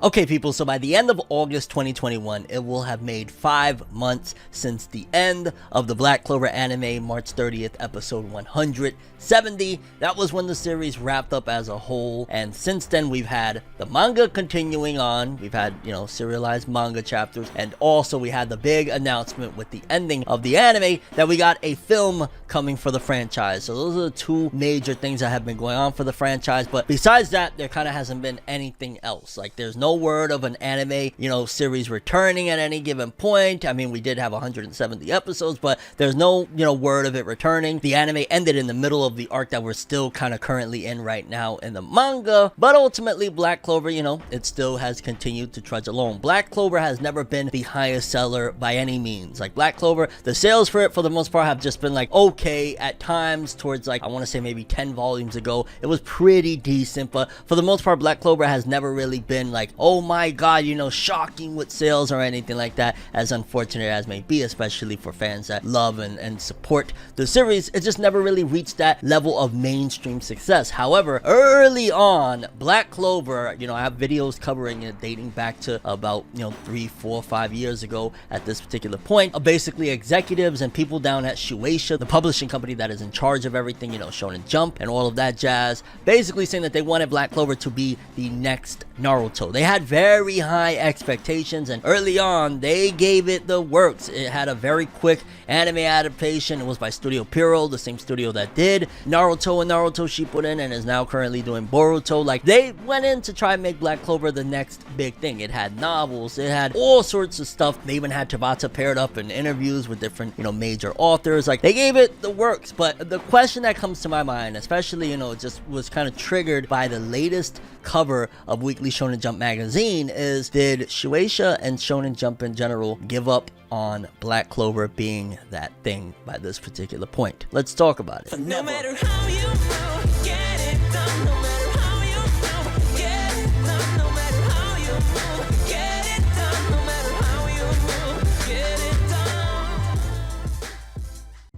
Okay people, so by the end of August 2021, it will have made 5 months since the end of the Black Clover anime, March 30th, episode 170. That was when the series wrapped up as a whole, and since then we've had the manga continuing on. We've had, serialized manga chapters, and also we had the big announcement with the ending of the anime that we got a film coming for the franchise. So those are the two major things that have been going on for the franchise, but besides that, there kind of hasn't been anything else. Like, there's no word of an anime, series returning at any given point. I mean, we did have 170 episodes, but there's no, word of it returning. The anime ended in the middle of the arc that we're still kind of currently in right now in the manga, but ultimately Black Clover, it still has continued to trudge along. Black Clover has never been the highest seller by any means. Like, Black Clover, the sales for it for the most part have just been like okay at times. Towards like, I want to say maybe 10 volumes ago, it was pretty decent, but for the most part Black Clover has never really been like, oh my god, shocking with sales or anything like that, as unfortunate as may be, especially for fans that love and support the series. It just never really reached that level of mainstream success. However, early on, Black Clover, I have videos covering it dating back to about 3, 4, 5 years ago at this particular point. Basically executives and people down at Shueisha, the publishing company that is in charge of everything, Shonen Jump and all of that jazz, basically saying that they wanted Black Clover to be the next Naruto. They had very high expectations, and early on they gave it the works. It had a very quick anime adaptation. It was by Studio Pierrot, the same studio that did Naruto and Naruto Shippuden and is now currently doing Boruto. Like, they went in to try and make Black Clover the next big thing. It had novels, it had all sorts of stuff. They even had Tabata paired up in interviews with different major authors. Like, they gave it the works. But the question that comes to my mind, especially just was kind of triggered by the latest cover of Weekly Shonen Jump magazine, is did Shueisha and Shonen Jump in general give up on Black Clover being that thing by this particular point? Let's talk about it. No matter how you move, get it done. No matter how you move, get it done. No matter how you move, get it done. No matter how you move, get it done.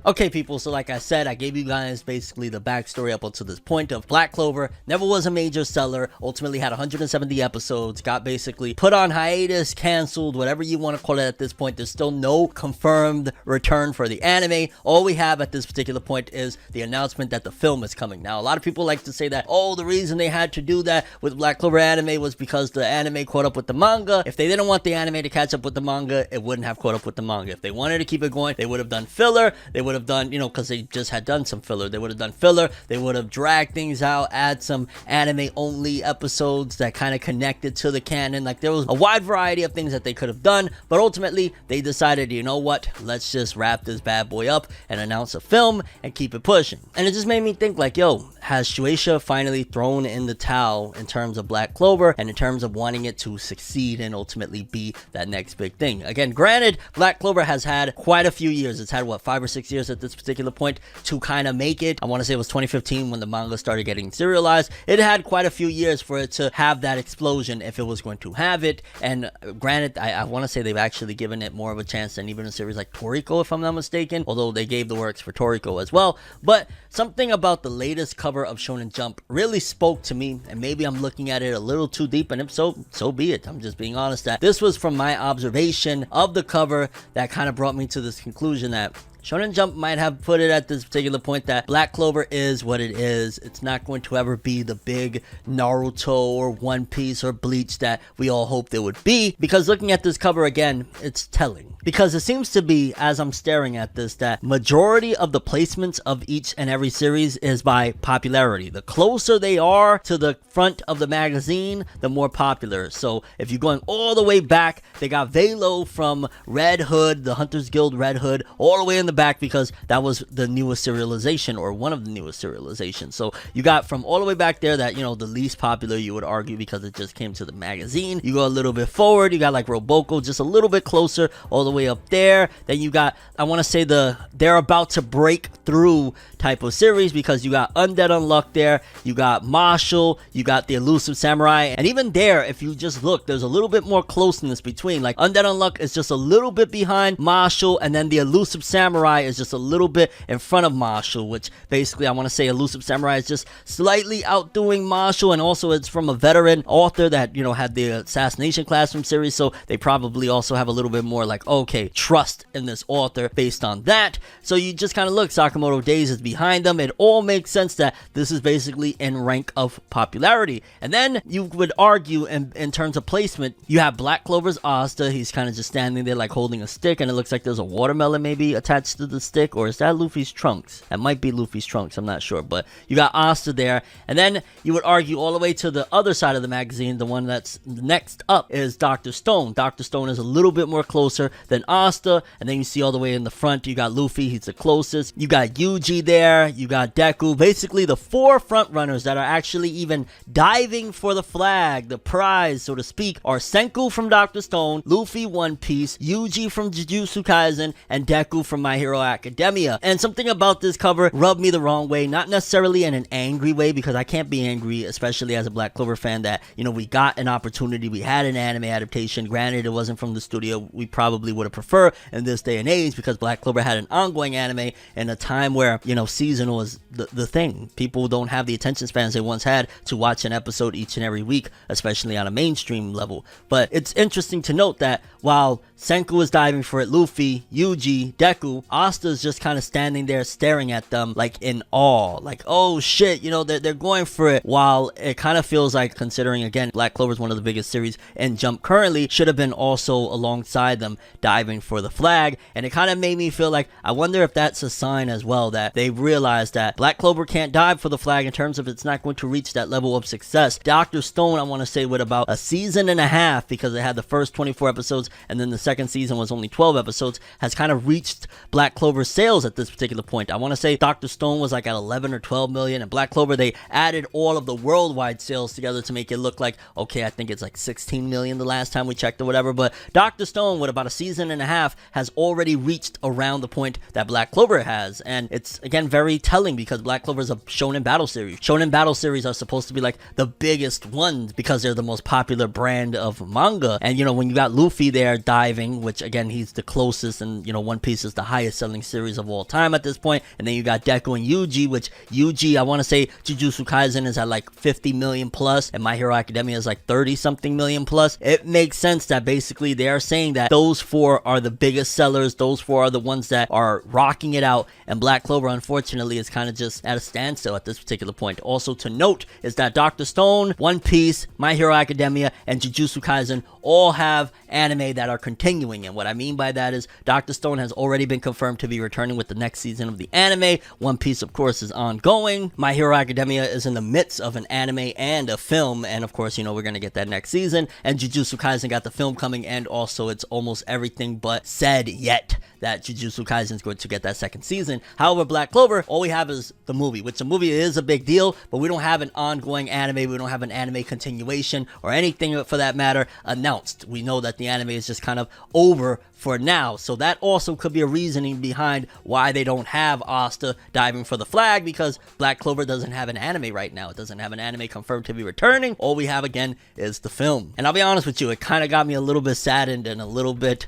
Okay people, so like I said, I gave you guys basically the backstory up until this point of Black Clover. Never was a major seller, ultimately had 170 episodes, got basically put on hiatus, canceled, whatever you want to call it at this point. There's still no confirmed return for the anime. All we have at this particular point is the announcement that the film is coming. Now, a lot of people like to say that, oh, the reason they had to do that with Black Clover anime was because the anime caught up with the manga. If they didn't want the anime to catch up with the manga, it wouldn't have caught up with the manga. If they wanted to keep it going, they would have done filler. They would have done, because they just had done some filler. They would have done filler. They would have dragged things out, add some anime only episodes that kind of connected to the canon. Like, there was a wide variety of things that they could have done, but ultimately they decided, you know what, let's just wrap this bad boy up and announce a film and keep it pushing. And it just made me think, like, yo, has Shueisha finally thrown in the towel in terms of Black Clover and in terms of wanting it to succeed and ultimately be that next big thing? Again, granted, Black Clover has had quite a few years. It's had, what, 5 or 6 years at this particular point to kind of make it. I want to say it was 2015 when the manga started getting serialized. It had quite a few years for it to have that explosion if it was going to have it. And granted, I want to say they've actually given it more of a chance than even a series like Toriko, if I'm not mistaken, although they gave the works for Toriko as well. But something about the latest cover of Shonen Jump really spoke to me, and maybe I'm looking at it a little too deep, and if so, so be it. I'm just being honest that this was from my observation of the cover that kind of brought me to this conclusion that Shonen Jump might have put it at this particular point that Black Clover is what it is. It's not going to ever be the big Naruto or One Piece or Bleach that we all hoped it would be, because looking at this cover again, it's telling. Because it seems to be, as I'm staring at this, that majority of the placements of each and every series is by popularity. The closer they are to the front of the magazine, the more popular. So if you're going all the way back, they got Velo from Red Hood, the Hunters Guild Red Hood, all the way in the back because that was the newest serialization, or one of the newest serializations. So you got from all the way back there that, the least popular, you would argue, because it just came to the magazine. You go a little bit forward, you got like Roboko just a little bit closer, all the way up there. Then you got, I want to say, they're about to break through type of series, because you got Undead Unluck there, you got Marshall, you got the Elusive Samurai, and even there, if you just look, there's a little bit more closeness between. Like, Undead Unluck is just a little bit behind Marshall, and then the Elusive Samurai Samurai is just a little bit in front of Marshall, which basically I want to say Elusive Samurai is just slightly outdoing Marshall, and also it's from a veteran author that, you know, had the Assassination Classroom series, so they probably also have a little bit more like, okay, trust in this author based on that. So you just kind of look, Sakamoto Days is behind them. It all makes sense that this is basically in rank of popularity. And then you would argue in terms of placement, you have Black Clover's Asta. He's kind of just standing there like holding a stick, and it looks like there's a watermelon maybe attached to the stick, or is that Luffy's trunks? That might be Luffy's trunks, I'm not sure, but you got Asta there. And then you would argue all the way to the other side of the magazine, the one that's next up is Dr. Stone. Dr. Stone is a little bit more closer than Asta, and then you see all the way in the front, you got Luffy, he's the closest. You got Yuji there, you got Deku. Basically, the four front runners that are actually even diving for the flag, the prize, so to speak, are Senku from Dr. Stone, Luffy One Piece, Yuji from Jujutsu Kaisen, and Deku from My Hero Academia. And something about this cover rubbed me the wrong way, not necessarily in an angry way, because I can't be angry, especially as a Black Clover fan, that, you know, we got an opportunity, we had an anime adaptation. Granted, it wasn't from the studio we probably would have preferred in this day and age, because Black Clover had an ongoing anime in a time where, you know, seasonal was the thing. People don't have the attention spans they once had to watch an episode each and every week, especially on a mainstream level. But it's interesting to note that while Senku is diving for it, Luffy, Yuji, Deku, Asta's just kind of standing there staring at them like in awe, like, oh shit, you know, they're going for it. While it kind of feels like, considering again Black Clover is one of the biggest series in Jump currently, should have been also alongside them diving for the flag. And it kind of made me feel like, I wonder if that's a sign as well that they realized that Black Clover can't dive for the flag in terms of it's not going to reach that level of success. Dr. Stone, I want to say, with about a season and a half, because it had the first 24 episodes and then the second season was only 12 episodes, has kind of reached Black Clover's sales at this particular point. I want to say Dr. Stone was like at 11 or 12 million, and Black Clover, they added all of the worldwide sales together to make it look like, okay, I think it's like 16 million the last time we checked or whatever. But Dr. Stone, with about a season and a half, has already reached around the point that Black Clover has. And it's, again, very telling, because Black Clover is a shonen battle series. Shonen battle series are supposed to be like the biggest ones because they're the most popular brand of manga. And, you know, when you got Luffy there diving, which again, he's the closest, and, you know, One Piece is the highest selling series of all time at this point. And then you got Deku and Yuji, which Yuji, I want to say Jujutsu Kaisen is at like 50 million plus, and My Hero Academia is like 30 something million plus. It makes sense that basically they are saying that those four are the biggest sellers, those four are the ones that are rocking it out, and Black Clover, unfortunately, is kind of just at a standstill at this particular point. Also to note is that Dr. Stone, One Piece, My Hero Academia, and Jujutsu Kaisen all have anime that are continuing. And what I mean by that is Dr. Stone has already been confirmed to be returning with the next season of the anime. One Piece, of course, is ongoing. My Hero Academia is in the midst of an anime and a film, and of course, you know, we're gonna get that next season. And Jujutsu Kaisen got the film coming, and also it's almost everything but said yet that Jujutsu Kaisen is going to get that second season. However, Black Clover, all we have is the movie, which the movie is a big deal, but we don't have an ongoing anime, we don't have an anime continuation or anything for that matter announced. We know that the anime is just kind of over for now, so that also could be a reasoning behind why they don't have Asta diving for the flag, because Black Clover doesn't have an anime right now. It doesn't have an anime confirmed to be returning. All we have again is the film. And I'll be honest with you, it kind of got me a little bit saddened and a little bit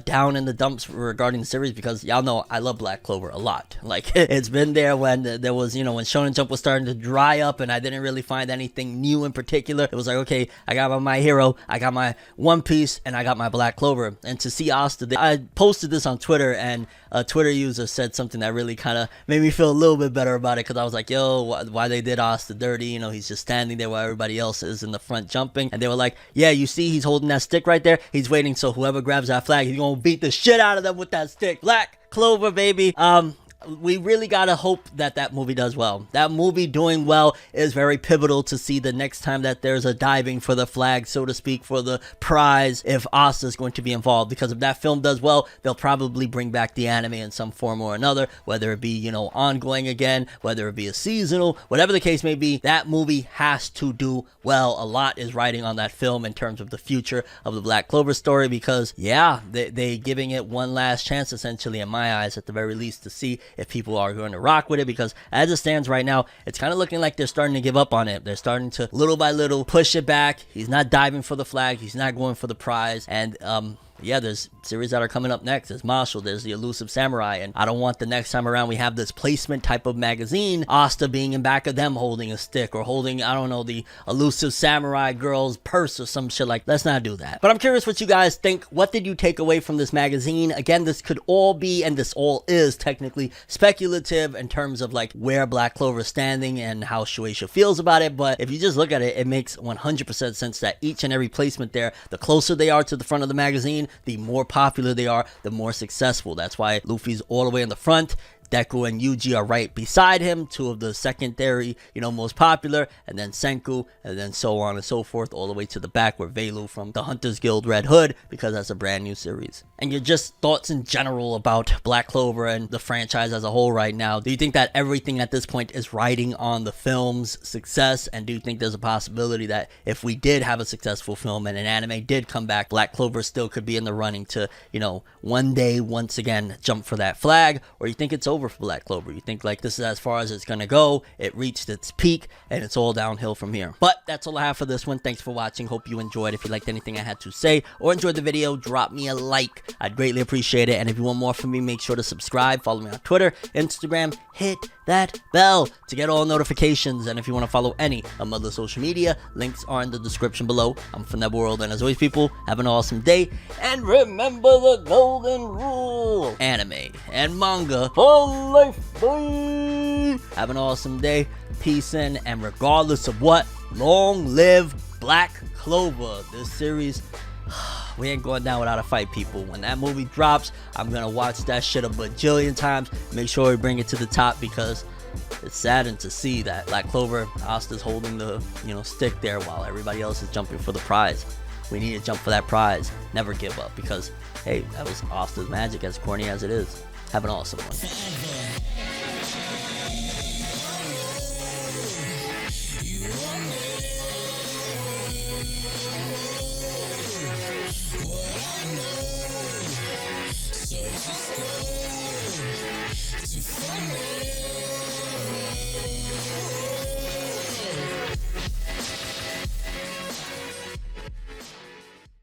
down in the dumps regarding the series, because y'all know I love Black Clover a lot. Like, it's been there when there was, you know, when Shonen Jump was starting to dry up and I didn't really find anything new in particular. It was like, okay, I got my Hero, I got my One Piece, and I got my Black Clover. And to see Asta, I posted this on Twitter, and a Twitter user said something that really kind of made me feel a little bit better about it, because I was like, yo, why they did Asta dirty? You know, he's just standing there while everybody else is in the front jumping. And they were like, yeah, you see, he's holding that stick right there. He's waiting, so whoever grabs that flag, he's gonna beat the shit out of them with that stick. Black Clover, baby. We really gotta hope that that movie does well. That movie doing well is very pivotal to see the next time that there's a diving for the flag, so to speak, for the prize, if Asta is going to be involved. Because if that film does well, they'll probably bring back the anime in some form or another, whether it be, you know, ongoing again, whether it be a seasonal, whatever the case may be. That movie has to do well. A lot is riding on that film in terms of the future of the Black Clover story, because yeah, they giving it one last chance, essentially, in my eyes, at the very least, to see if people are going to rock with it. Because as it stands right now, it's kind of looking like they're starting to give up on it. They're starting to little by little push it back. He's not diving for the flag, he's not going for the prize, and Yeah, there's series that are coming up next. There's Marshall, there's the Elusive Samurai, and I don't want the next time around we have this placement type of magazine, Asta being in back of them holding a stick or holding, I don't know, the Elusive Samurai girl's purse or some shit like that. Let's not do that. But I'm curious what you guys think. What did you take away from this magazine? Again, this could all be, and this all is technically speculative in terms of like where Black Clover is standing and how Shueisha feels about it, but if you just look at it, it makes 100% sense that each and every placement there, the closer they are to the front of the magazine, the more popular they are, the more successful. That's why Luffy's all the way in the front. Deku and Yuji are right beside him, two of the secondary, most popular, and then Senku, and then so on and so forth, all the way to the back where Velu from the Hunters Guild Red Hood, because that's a brand new series. And your just thoughts in general about Black Clover and the franchise as a whole right now. Do you think that everything at this point is riding on the film's success? And do you think there's a possibility that if we did have a successful film and an anime did come back, Black Clover still could be in the running to, one day, once again, jump for that flag? Or you think it's over for Black Clover? You think like this is as far as it's gonna go, it reached its peak, and it's all downhill from here? But that's all I have for this one. Thanks for watching. Hope you enjoyed. If you liked anything I had to say or enjoyed the video, drop me a like. I'd greatly appreciate it. And if you want more from me, make sure to subscribe, follow me on Twitter, Instagram, hit that bell to get all notifications. And if you want to follow any of my other social media, links are in the description below. I'm ForneverWorld, and as always, people, have an awesome day, and remember the golden rule: anime and manga for life, boy. Have an awesome day, peace in, and regardless of what, long live Black Clover. This series, we ain't going down without a fight, people. When that movie drops, I'm gonna watch that shit a bajillion times. Make sure we bring it to the top, because it's saddened to see that Black Clover, Asta's holding the stick there while everybody else is jumping for the prize. We need to jump for that prize. Never give up, because hey, that was Asta's magic, as corny as it is. Have an awesome one. So just go to find me.